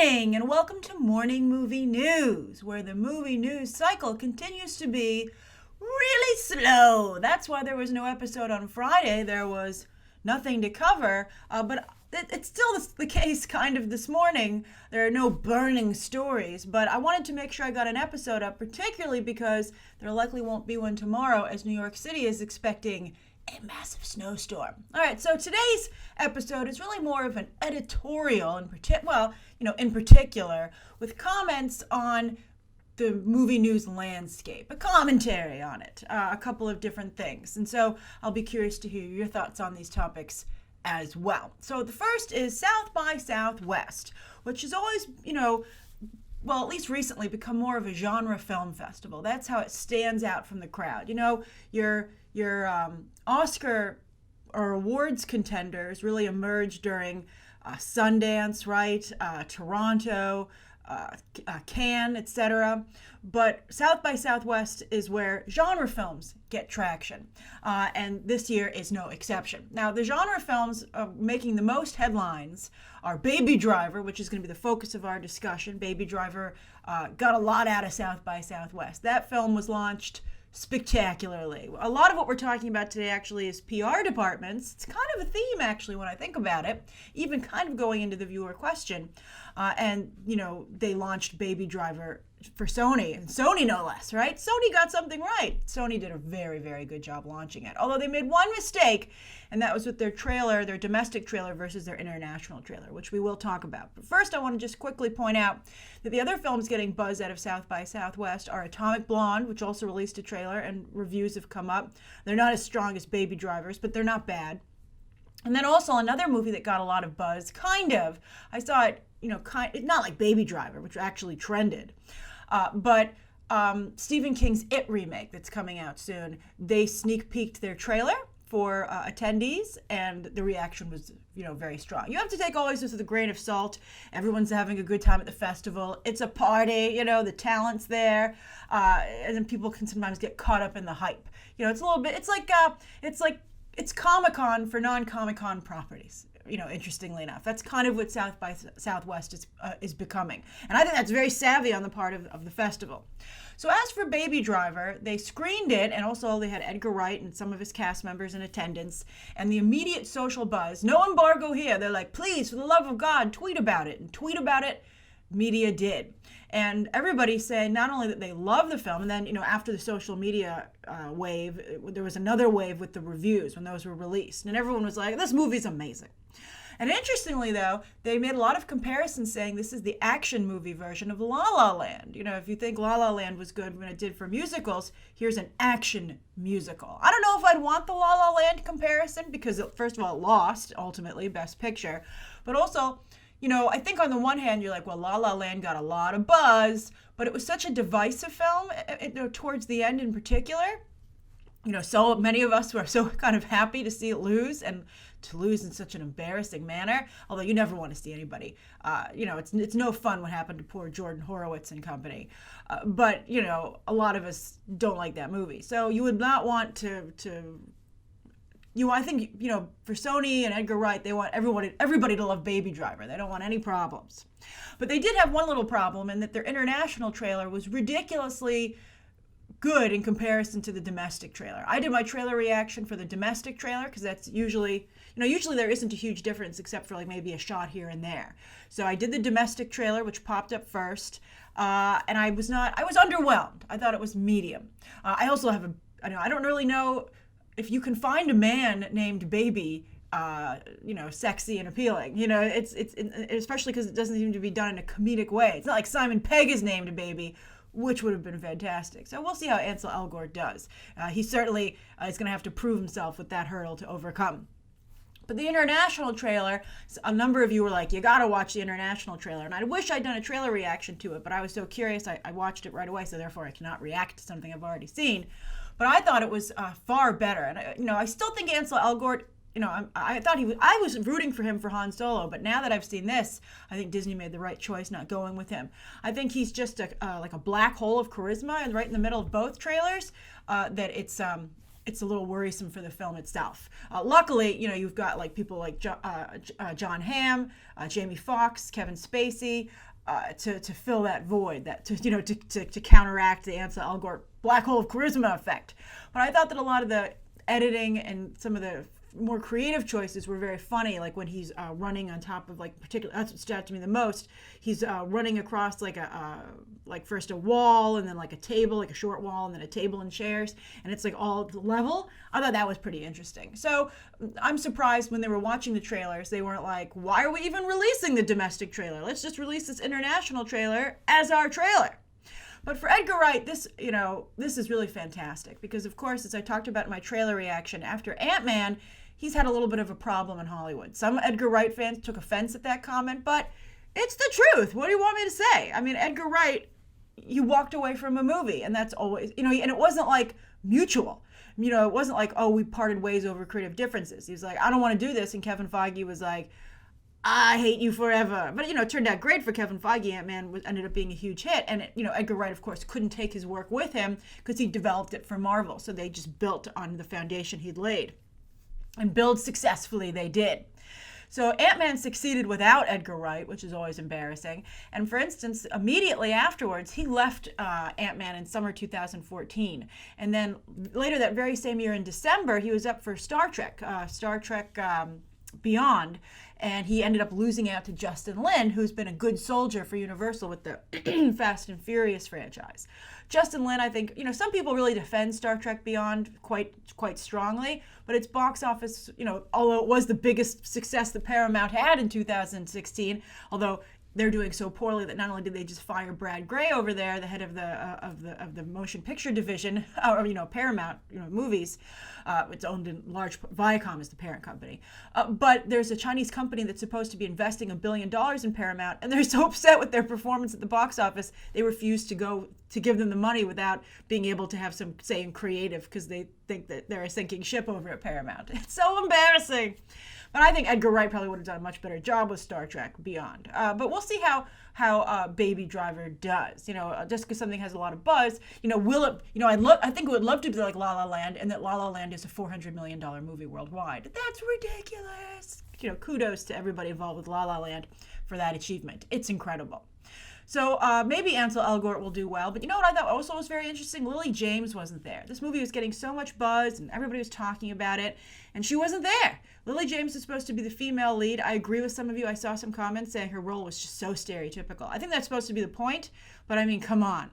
morning, and welcome to Morning Movie News, where the movie news cycle continues to be really slow. That's why there was no episode on Friday. There was nothing to cover, but it's still the case kind of this morning. There are no burning stories, but I wanted to make sure I got an episode up, particularly because there likely won't be one tomorrow, as New York City is expecting a massive snowstorm. All right, so today's episode is really more of an editorial, in particular, with comments on the movie news landscape, a commentary on it, a couple of different things. And so I'll be curious to hear your thoughts on these topics as well. So the first is South by Southwest, which has always, at least recently become more of a genre film festival. That's how it stands out from the crowd. Your Oscar or awards contenders really emerged during Sundance, right? Toronto, Cannes, etc. But South by Southwest is where genre films get traction, and this year is no exception. Now, the genre films making the most headlines are Baby Driver, which is going to be the focus of our discussion. Baby Driver got a lot out of South by Southwest. That film was launched spectacularly. A lot of what we're talking about today actually is PR departments. It's kind of a theme, actually, when I think about it, even kind of going into the viewer question. They launched Baby Driver for Sony, and Sony no less, right? Sony got something right. Sony did a very, very good job launching it. Although they made one mistake, and that was with their trailer, their domestic trailer versus their international trailer, which we will talk about. But first, I want to just quickly point out that the other films getting buzz out of South by Southwest are Atomic Blonde, which also released a trailer, and reviews have come up. They're not as strong as Baby Drivers, but they're not bad. And then also another movie that got a lot of buzz, kind of. I saw it, not like Baby Driver, which actually trended. But Stephen King's It remake that's coming out soon, they sneak peeked their trailer for attendees, and the reaction was, very strong. You have to take all this with a grain of salt. Everyone's having a good time at the festival. It's a party, the talent's there, and then people can sometimes get caught up in the hype. It's a little bit, it's Comic-Con for non-Comic-Con properties. Interestingly enough, that's kind of what South by Southwest is becoming. And I think that's very savvy on the part of the festival. So as for Baby Driver, they screened it, and also they had Edgar Wright and some of his cast members in attendance, and the immediate social buzz, no embargo here. They're like, please, for the love of God, tweet about it. And tweet about it, media did. And everybody saying not only that they love the film, and then, after the social media wave, there was another wave with the reviews when those were released. And everyone was like, this movie's amazing. And interestingly, though, they made a lot of comparisons saying this is the action movie version of La La Land. If you think La La Land was good when it did for musicals, here's an action musical. I don't know if I'd want the La La Land comparison because, first of all, it lost, ultimately, Best Picture. But also, I think on the one hand, you're like, well, La La Land got a lot of buzz, but it was such a divisive film, towards the end in particular. So many of us were so kind of happy to see it lose, and to lose in such an embarrassing manner, although you never want to see anybody. It's no fun what happened to poor Jordan Horowitz and company. But a lot of us don't like that movie. So you would not want I think, for Sony and Edgar Wright, they want everybody to love Baby Driver. They don't want any problems. But they did have one little problem in that their international trailer was ridiculously good in comparison to the domestic trailer. I did my trailer reaction for the domestic trailer because that's usually there isn't a huge difference except for like maybe a shot here and there. So I did the domestic trailer, which popped up first, and I was underwhelmed. I thought it was medium. I also have I don't really know if you can find a man named Baby, sexy and appealing. It's especially because it doesn't seem to be done in a comedic way. It's not like Simon Pegg is named Baby, which would have been fantastic. So we'll see how Ansel Elgort does. He certainly is going to have to prove himself with that hurdle to overcome. But the international trailer, a number of you were like, you got to watch the international trailer. And I wish I'd done a trailer reaction to it, but I was so curious, I watched it right away, so therefore I cannot react to something I've already seen. But I thought it was far better. And, I still think Ansel Elgort, I was rooting for him for Han Solo, but now that I've seen this, I think Disney made the right choice not going with him. I think he's just like a black hole of charisma, and right in the middle of both trailers, that it's a little worrisome for the film itself. Luckily, you've got like people like John Hamm, Jamie Foxx, Kevin Spacey, to fill that void, that to counteract the Ansel Elgort black hole of charisma effect. But I thought that a lot of the editing and some of the more creative choices were very funny, like when he's running on top of that's what stood out to me the most. He's running across first a wall and then like a table, like a short wall, and then a table and chairs, and it's like all level. I thought that was pretty interesting. So I'm surprised when they were watching the trailers, they weren't like, why are we even releasing the domestic trailer? Let's just release this international trailer as our trailer. But for Edgar Wright, this is really fantastic because, of course, as I talked about in my trailer reaction, after Ant-Man, he's had a little bit of a problem in Hollywood. Some Edgar Wright fans took offense at that comment, but it's the truth. What do you want me to say? I mean, Edgar Wright, you walked away from a movie, and that's always, and it wasn't like mutual. It wasn't like, oh, we parted ways over creative differences. He was like, I don't want to do this, and Kevin Feige was like, I hate you forever. But, it turned out great for Kevin Feige. Ant-Man ended up being a huge hit. And, Edgar Wright, of course, couldn't take his work with him because he developed it for Marvel. So they just built on the foundation he'd laid. And build successfully they did. So Ant-Man succeeded without Edgar Wright, which is always embarrassing. And for instance, immediately afterwards, he left Ant-Man in summer 2014. And then later that very same year in December, he was up for Star Trek Beyond. And he ended up losing out to Justin Lin, who's been a good soldier for Universal with the Fast and Furious franchise. Justin Lin, I think, some people really defend Star Trek Beyond quite strongly, but its box office, although it was the biggest success that Paramount had in 2016, although they're doing so poorly that not only did they just fire Brad Gray over there, the head of the motion picture division, or Paramount movies, it's owned in large. Viacom is the parent company, but there's a Chinese company that's supposed to be investing $1 billion in Paramount, and they're so upset with their performance at the box office they refuse to give them the money without being able to have some say in creative because they think that they're a sinking ship over at Paramount. It's so embarrassing. But I think Edgar Wright probably would have done a much better job with Star Trek Beyond. But we'll see how Baby Driver does. Just because something has a lot of buzz, will it? I think it would love to be like La La Land, and that La La Land is a $400 million movie worldwide. That's ridiculous. Kudos to everybody involved with La La Land for that achievement. It's incredible. So maybe Ansel Elgort will do well. But you know what I thought also was very interesting? Lily James wasn't there. This movie was getting so much buzz and everybody was talking about it, and she wasn't there. Lily James is supposed to be the female lead. I agree with some of you. I saw some comments saying her role was just so stereotypical. I think that's supposed to be the point, but I mean, come on.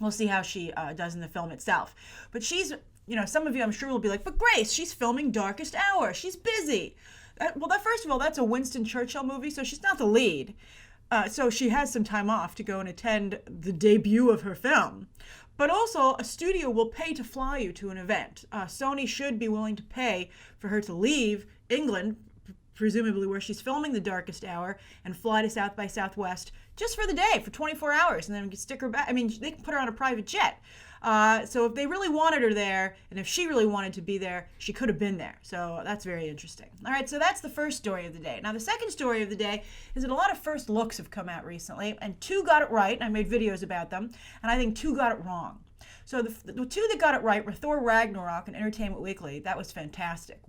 We'll see how she does in the film itself. But she's, some of you I'm sure will be like, but Grace, she's filming Darkest Hour. She's busy. First of all, that's a Winston Churchill movie, so she's not the lead. So she has some time off to go and attend the debut of her film. But also, a studio will pay to fly you to an event. Sony should be willing to pay for her to leave England, presumably where she's filming The Darkest Hour, and fly to South by Southwest just for the day, for 24 hours, and then stick her back. I mean, they can put her on a private jet. So if they really wanted her there, and if she really wanted to be there, she could have been there. So that's very interesting. All right, so that's the first story of the day. Now, the second story of the day is that a lot of first looks have come out recently, and 2 got it right, and I made videos about them, and I think 2 got it wrong. So the 2 that got it right were Thor Ragnarok and Entertainment Weekly. That was fantastic.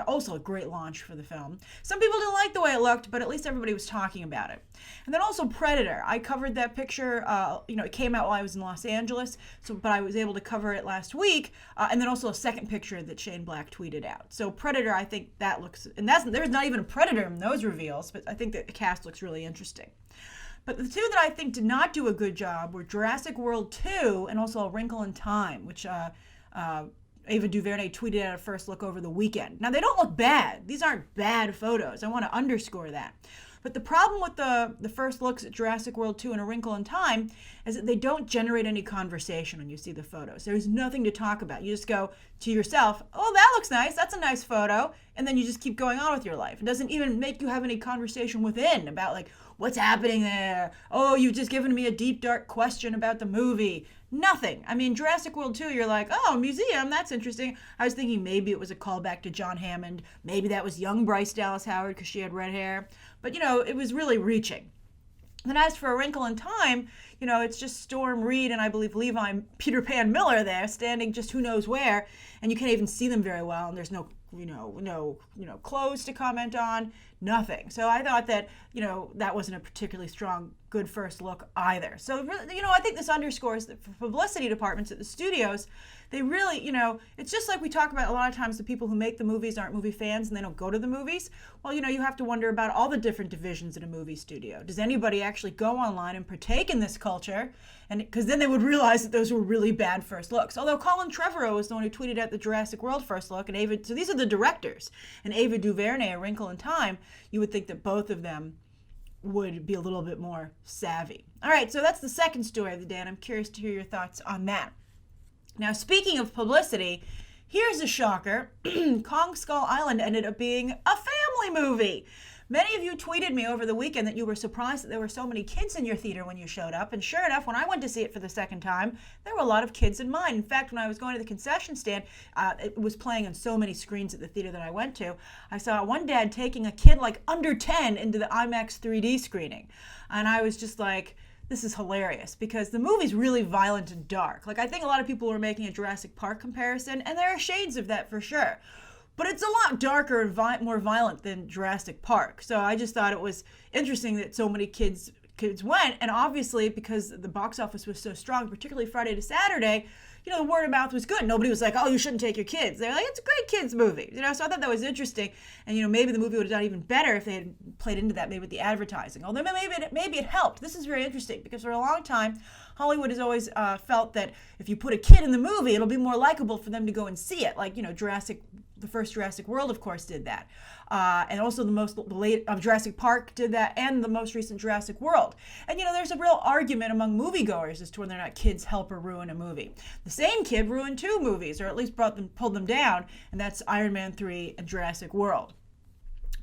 Also a great launch for the film. Some people didn't like the way it looked, but at least everybody was talking about it. And then also Predator. I covered that picture. It came out while I was in Los Angeles, but I was able to cover it last week. And then also a second picture that Shane Black tweeted out. So Predator, I think that looks, and there's not even a Predator in those reveals, but I think that the cast looks really interesting. But the 2 that I think did not do a good job were Jurassic World 2 and also A Wrinkle in Time, which Ava DuVernay tweeted at a first look over the weekend. Now, they don't look bad. These aren't bad photos. I want to underscore that. But the problem with the first looks at Jurassic World 2 and A Wrinkle in Time is that they don't generate any conversation when you see the photos. There's nothing to talk about. You just go to yourself, oh, that looks nice. That's a nice photo. And then you just keep going on with your life. It doesn't even make you have any conversation within about, like, what's happening there? Oh, you've just given me a deep, dark question about the movie. Nothing. I mean, Jurassic World 2, you're like, oh, museum, that's interesting. I was thinking maybe it was a callback to John Hammond. Maybe that was young Bryce Dallas Howard because she had red hair. But, it was really reaching. And as for A Wrinkle in Time, it's just Storm Reed and I believe Levi Peter Pan Miller there standing just who knows where, and you can't even see them very well, and there's no clothes to comment on, nothing. So I thought that, that wasn't a particularly strong, good first look either. So, I think this underscores that for publicity departments at the studios, they really, it's just like we talk about a lot of times the people who make the movies aren't movie fans and they don't go to the movies. Well, you have to wonder about all the different divisions in a movie studio. Does anybody actually go online and partake in this culture? And because then they would realize that those were really bad first looks. Although Colin Trevorrow was the one who tweeted out the Jurassic World first look, and so these are the directors, and Ava DuVernay, A Wrinkle in Time, you would think that both of them would be a little bit more savvy. All right, so that's the second story of the day, and I'm curious to hear your thoughts on that. Now, speaking of publicity, here's a shocker. Kong Skull Island ended up being a family movie. Many of you tweeted me over the weekend that you were surprised that there were so many kids in your theater when you showed up. And sure enough, when I went to see it for the second time, there were a lot of kids in mine. In fact, when I was going to the concession stand, it was playing on so many screens at the theater that I went to. I saw one dad taking a kid like under 10 into the IMAX 3D screening. And I was just like, this is hilarious because the movie's really violent and dark. Like, I think a lot of people were making a Jurassic Park comparison, and there are shades of that for sure. But it's a lot darker and more violent than Jurassic Park. So I just thought it was interesting that so many kids went. And obviously, because the box office was so strong, particularly Friday to Saturday, the word of mouth was good. Nobody was like, oh, you shouldn't take your kids. They're like, it's a great kids movie. So I thought that was interesting. And, maybe the movie would have done even better if they had played into that, maybe with the advertising. Although maybe it helped. This is very interesting because for a long time, Hollywood has always felt that if you put a kid in the movie, it'll be more likable for them to go and see it. Like, the first Jurassic World, of course, did that. And also the late Jurassic Park did that, and the most recent Jurassic World. And, there's a real argument among moviegoers as to whether or not kids help or ruin a movie. The same kid ruined 2 movies, or at least pulled them down, and that's Iron Man 3 and Jurassic World.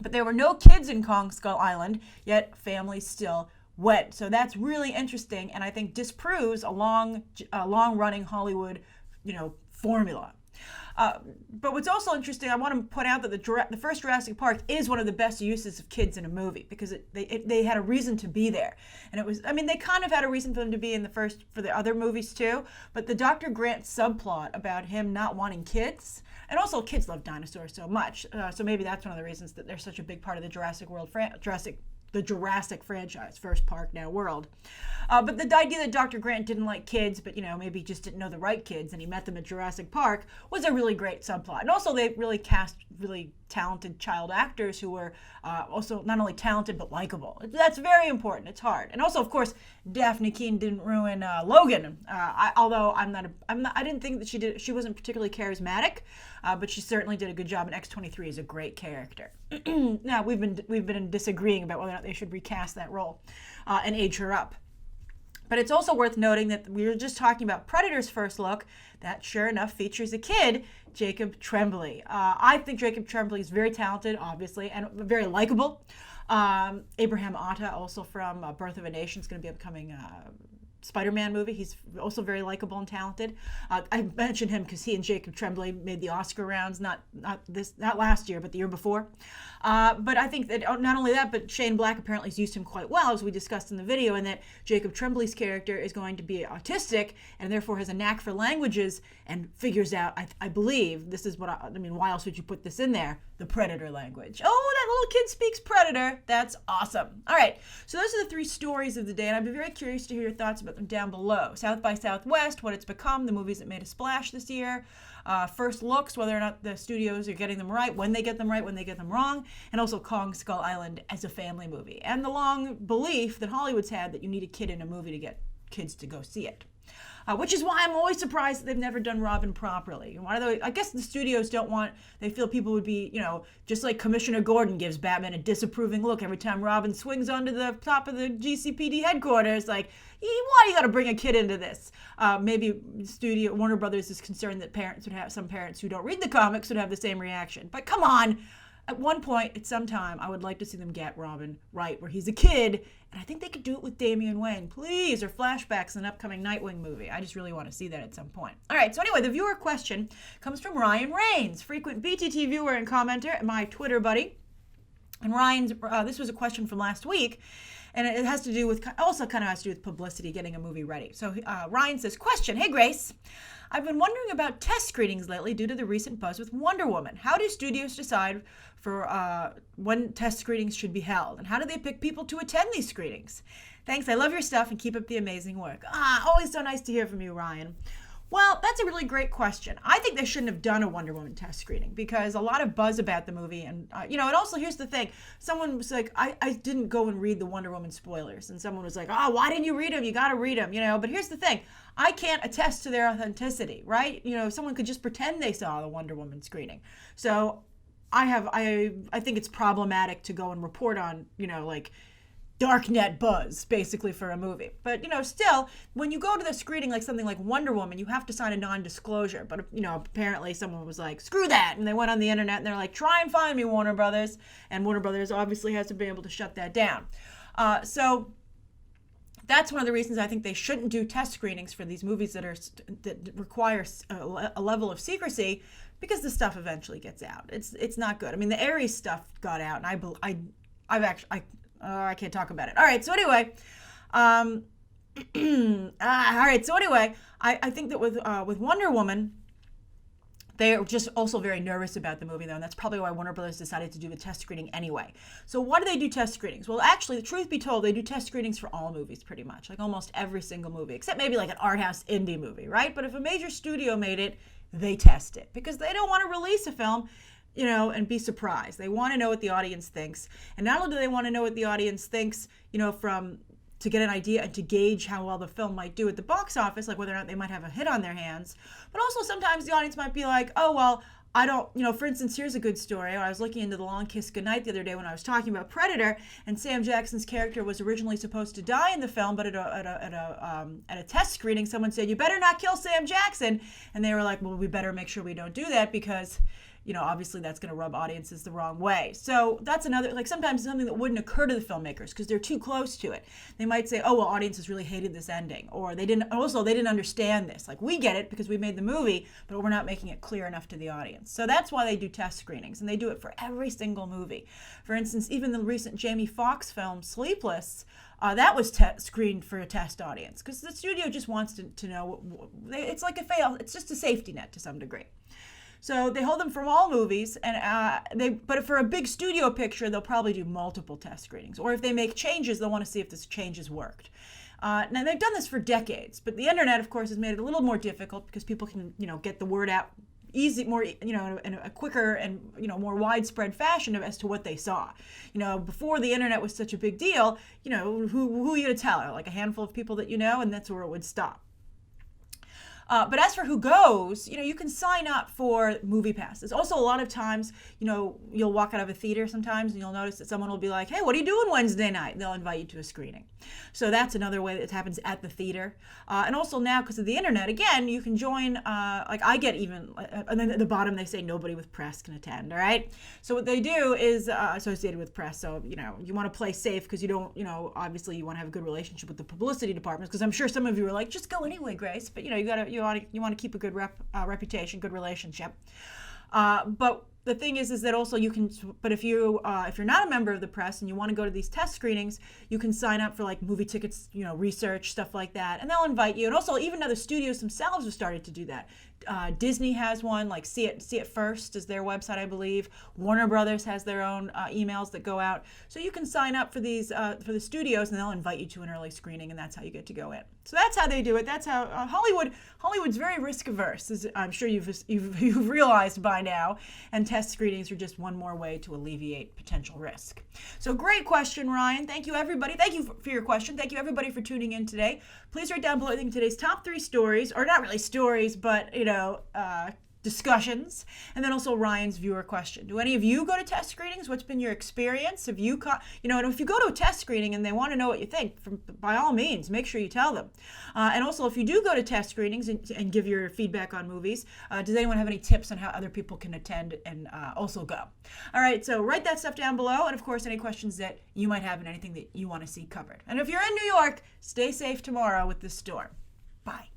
But there were no kids in Kong Skull Island, yet families still went. So that's really interesting, and I think disproves a long-running Hollywood, formula. But what's also interesting, I want to point out that the first Jurassic Park is one of the best uses of kids in a movie because they had a reason to be there. And it was, they kind of had a reason for them to be in for the other movies too, but the Dr. Grant subplot about him not wanting kids, and also kids love dinosaurs so much, so maybe that's one of the reasons that they're such a big part of the Jurassic franchise, first park, now world. But the idea that Dr. Grant didn't like kids, but maybe he just didn't know the right kids, and he met them at Jurassic Park, was a really great subplot. And also they really cast really talented child actors who were also not only talented but likable. That's very important. It's hard. And also, of course, Daphne Keane didn't ruin Logan. Although I didn't think that she wasn't particularly charismatic, but she certainly did a good job. And X-23 is a great character. Now we've been disagreeing about whether or not they should recast that role and age her up. But it's also worth noting that we were just talking about Predator's first look. That, sure enough, features a kid, Jacob Tremblay. I think Jacob Tremblay is very talented, obviously, and very likable. Abraham Atta, also from Birth of a Nation, is going to be upcoming Spider-Man movie. He's also very likable and talented. I mentioned him because he and Jacob Tremblay made the Oscar rounds, not last year, but the year before. But I think that not only that, but Shane Black apparently has used him quite well, as we discussed in the video, and that Jacob Tremblay's character is going to be autistic and therefore has a knack for languages and figures out, I believe, this is what why else would you put this in there? The Predator language. Oh, that little kid speaks Predator. That's awesome. All right, so those are the 3 stories of the day, and I'd be very curious to hear your thoughts about them down below. South by Southwest, what it's become, the movies that made a splash this year, first looks, whether or not the studios are getting them right, when they get them right, when they get them wrong, and also Kong Skull Island as a family movie, and the long belief that Hollywood's had that you need a kid in a movie to get kids to go see it. Which is why I'm always surprised that they've never done Robin properly. I guess the studios they feel people would be, just like Commissioner Gordon gives Batman a disapproving look every time Robin swings onto the top of the GCPD headquarters, like, why do you got to bring a kid into this? Maybe Warner Brothers is concerned that some parents who don't read the comics would have the same reaction. But come on, at one point, at some time, I would like to see them get Robin right, where he's a kid, and I think they could do it with Damian Wayne, please, or flashbacks in an upcoming Nightwing movie. I just really want to see that at some point. All right, so anyway, the viewer question comes from Ryan Rains, frequent BTT viewer and commenter, and my Twitter buddy. And Ryan's, this was a question from last week, And it has to do with, also kind of has to do with publicity, getting a movie ready. So Ryan says, question, hey Grace, I've been wondering about test screenings lately due to the recent buzz with Wonder Woman. How do studios decide for when test screenings should be held? And how do they pick people to attend these screenings? Thanks, I love your stuff and keep up the amazing work. Always so nice to hear from you, Ryan. Well, that's a really great question. I think they shouldn't have done a Wonder Woman test screening because a lot of buzz about the movie. And, and also here's the thing. Someone was like, I didn't go and read the Wonder Woman spoilers. And someone was like, why didn't you read them? You got to read them, But here's the thing. I can't attest to their authenticity, right? Someone could just pretend they saw the Wonder Woman screening. So I think it's problematic to go and report on, darknet buzz basically for a movie. But still, when you go to the screening like something like Wonder Woman, you have to sign a non-disclosure. But apparently someone was like, screw that, and they went on the internet and they're like, try and find me, Warner Brothers. And Warner Brothers obviously hasn't been able to shut that down. So that's one of the reasons I think they shouldn't do test screenings for these movies that require a level of secrecy, because the stuff eventually gets out. It's not good. I mean, the Aries stuff got out, and I can't talk about it. All right. So anyway, I think that with Wonder Woman, they are just also very nervous about the movie, though, and that's probably why Warner Brothers decided to do a test screening anyway. So why do they do test screenings? Well, actually, the truth be told, they do test screenings for all movies pretty much, like almost every single movie, except maybe like an art house indie movie, right? But if a major studio made it, they test it because they don't want to release a film and be surprised. They want to know what the audience thinks. And not only do they want to know what the audience thinks, to get an idea and to gauge how well the film might do at the box office, like whether or not they might have a hit on their hands, but also sometimes the audience might be like, oh, well, I don't, for instance, here's a good story. I was looking into The Long Kiss Goodnight the other day when I was talking about Predator, and Sam Jackson's character was originally supposed to die in the film, but at a test screening, someone said, you better not kill Sam Jackson. And they were like, well, we better make sure we don't do that because obviously that's going to rub audiences the wrong way. So that's another, like sometimes something that wouldn't occur to the filmmakers because they're too close to it. They might say, oh, well, audiences really hated this ending, or they didn't understand this. Like, we get it because we made the movie, but we're not making it clear enough to the audience. So that's why they do test screenings, and they do it for every single movie. For instance, even the recent Jamie Foxx film, Sleepless, that was screened for a test audience because the studio just wants to know. It's like it's just a safety net to some degree. So they hold them from all movies, and but for a big studio picture, they'll probably do multiple test screenings. Or if they make changes, they'll want to see if this change has worked. Now they've done this for decades, but the internet, of course, has made it a little more difficult because people can, get the word out more, in a quicker and more widespread fashion as to what they saw. Before the internet was such a big deal, who are you to tell? Like a handful of people that and that's where it would stop. But as for who goes, you can sign up for movie passes. Also, a lot of times, you'll walk out of a theater sometimes and you'll notice that someone will be like, hey, what are you doing Wednesday night? And they'll invite you to a screening. So that's another way that it happens at the theater. And also now, because of the internet, again, you can join, like I get even, and then at the bottom they say nobody with press can attend, all right? So what they do is associated with press. So, you want to play safe because you don't, obviously you want to have a good relationship with the publicity departments, because I'm sure some of you are like, just go anyway, Grace. But, you want to keep a good reputation, good relationship. But the thing is that also you can. But if you're not a member of the press and you want to go to these test screenings, you can sign up for like movie tickets, research, stuff like that, and they'll invite you. And also, even other studios themselves have started to do that. Disney has one, like See It First is their website, I believe. Warner Brothers has their own emails that go out. So you can sign up for these for the studios, and they'll invite you to an early screening, and that's how you get to go in. So that's how they do it. That's how Hollywood's very risk averse, as I'm sure you've realized by now. And test screenings are just one more way to alleviate potential risk. So great question, Ryan. Thank you, everybody. Thank you for your question. Thank you, everybody, for tuning in today. Please write down below, I think, today's top 3 stories, or not really stories, but discussions, and then also Ryan's viewer question. Do any of you go to test screenings? What's been your experience? Have you and if you go to a test screening and they want to know what you think, by all means, make sure you tell them. And also, if you do go to test screenings and give your feedback on movies, does anyone have any tips on how other people can attend and also go? All right, so write that stuff down below, and of course, any questions that you might have and anything that you want to see covered. And if you're in New York, stay safe tomorrow with this storm. Bye.